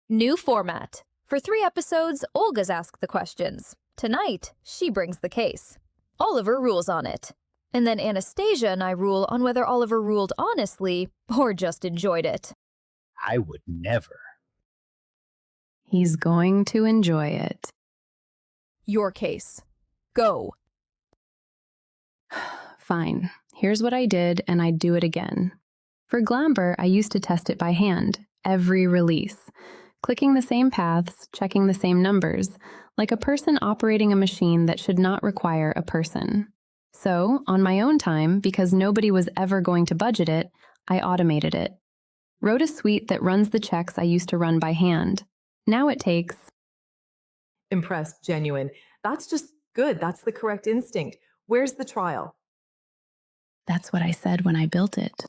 New format. For 3 episodes, Olga's asked the questions. Tonight, she brings the case. Oliver rules on it. And then Anastasia and I rule on whether Oliver ruled honestly or just enjoyed it. I would never. He's going to enjoy it. Your case. Go. Fine. Here's what I did, and I'd do it again. For Glamber, I used to test it by hand, every release. Clicking the same paths, checking the same numbers, like a person operating a machine that should not require a person. So, on my own time, because nobody was ever going to budget it, I automated it. Wrote a suite that runs the checks I used to run by hand. Now it takes... Impressed, genuine. That's just good. That's the correct instinct. Where's the trial? That's what I said when I built it.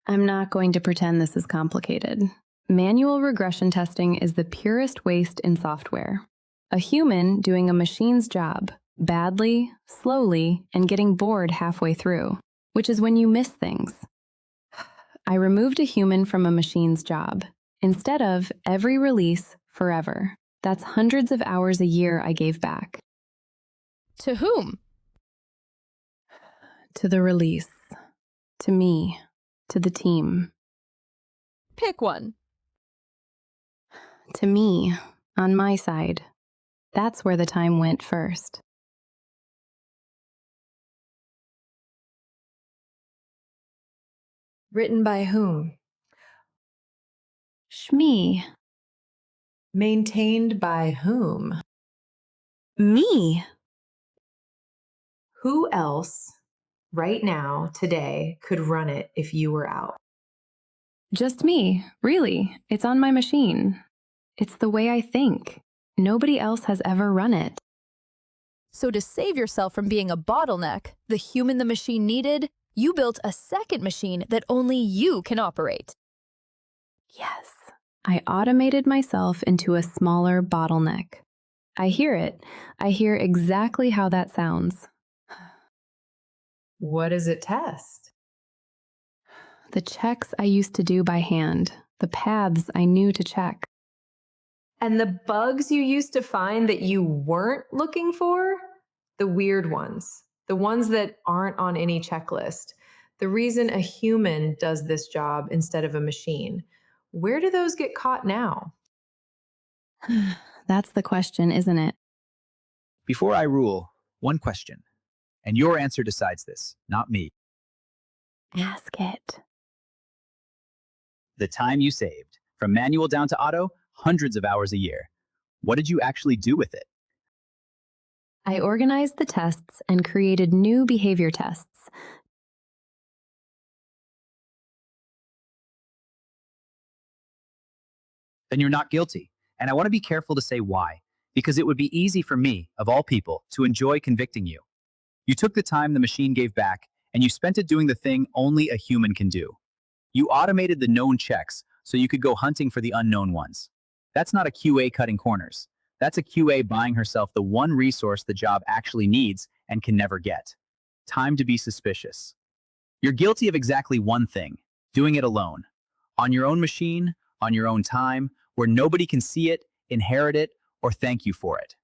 I'm not going to pretend this is complicated. Manual regression testing is the purest waste in software. A human doing a machine's job, badly, slowly, and getting bored halfway through, which is when you miss things. I removed a human from a machine's job, instead of every release forever. That's hundreds of hours a year I gave back. To whom? To the release. To me. To the team. Pick one. To me, on my side. That's where the time went first. Written by whom? Shmee. Maintained by whom? Me. Who else, right now, today, could run it if you were out? Just me, really. It's on my machine. It's the way I think. Nobody else has ever run it. So to save yourself from being a bottleneck, the human the machine needed, you built a second machine that only you can operate. Yes, I automated myself into a smaller bottleneck. I hear it. I hear exactly how that sounds. What does it test? The checks I used to do by hand, the paths I knew to check. And the bugs you used to find that you weren't looking for? The weird ones. The ones that aren't on any checklist. The reason a human does this job instead of a machine. Where do those get caught now? That's the question, isn't it? Before I rule, one question. And your answer decides this, not me. Ask it. The time you saved, from manual down to auto, hundreds of hours a year. What did you actually do with it? I organized the tests and created new behavior tests. Then you're not guilty. And I want to be careful to say why, because it would be easy for me, of all people, to enjoy convicting you. You took the time the machine gave back, and you spent it doing the thing only a human can do. You automated the known checks so you could go hunting for the unknown ones. That's not a QA cutting corners. That's a QA buying herself the one resource the job actually needs and can never get. Time to be suspicious. You're guilty of exactly one thing, doing it alone. On your own machine, on your own time, where nobody can see it, inherit it, or thank you for it.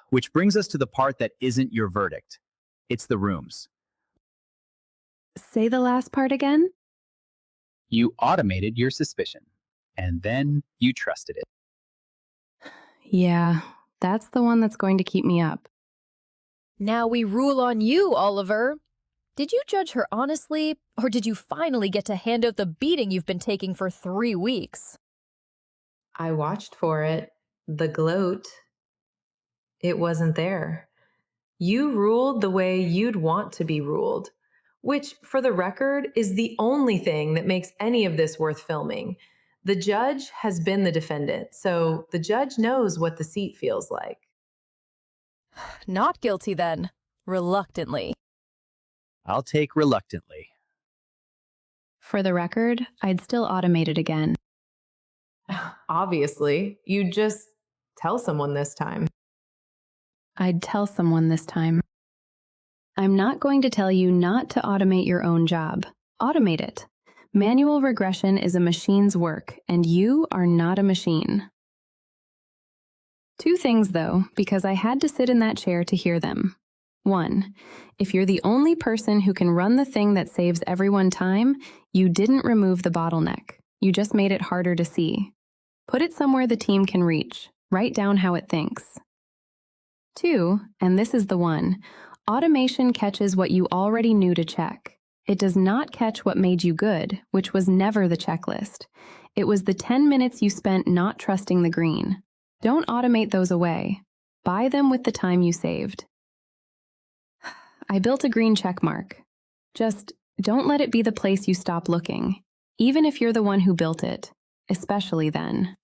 Which brings us to the part that isn't your verdict. It's the rooms. Say the last part again? You automated your suspicion, and then you trusted it. Yeah, that's the one that's going to keep me up. Now we rule on you, Oliver. Did you judge her honestly, or did you finally get to hand out the beating you've been taking for 3 weeks? I watched for it. The gloat. It wasn't there. You ruled the way you'd want to be ruled, which, for the record, is the only thing that makes any of this worth filming. The judge has been the defendant, so the judge knows what the seat feels like. Not guilty then. Reluctantly. I'll take reluctantly. For the record, I'd still automate it again. Obviously, you just tell someone this time. I'd tell someone this time. I'm not going to tell you not to automate your own job. Automate it. Manual regression is a machine's work, and you are not a machine. 2 things, though, because I had to sit in that chair to hear them. 1. If you're the only person who can run the thing that saves everyone time, you didn't remove the bottleneck. You just made it harder to see. Put it somewhere the team can reach. Write down how it thinks. 2, and this is the one, automation catches what you already knew to check. It does not catch what made you good, which was never the checklist. It was the 10 minutes you spent not trusting the green. Don't automate those away. Buy them with the time you saved. I built a green checkmark. Just don't let it be the place you stop looking, even if you're the one who built it, especially then.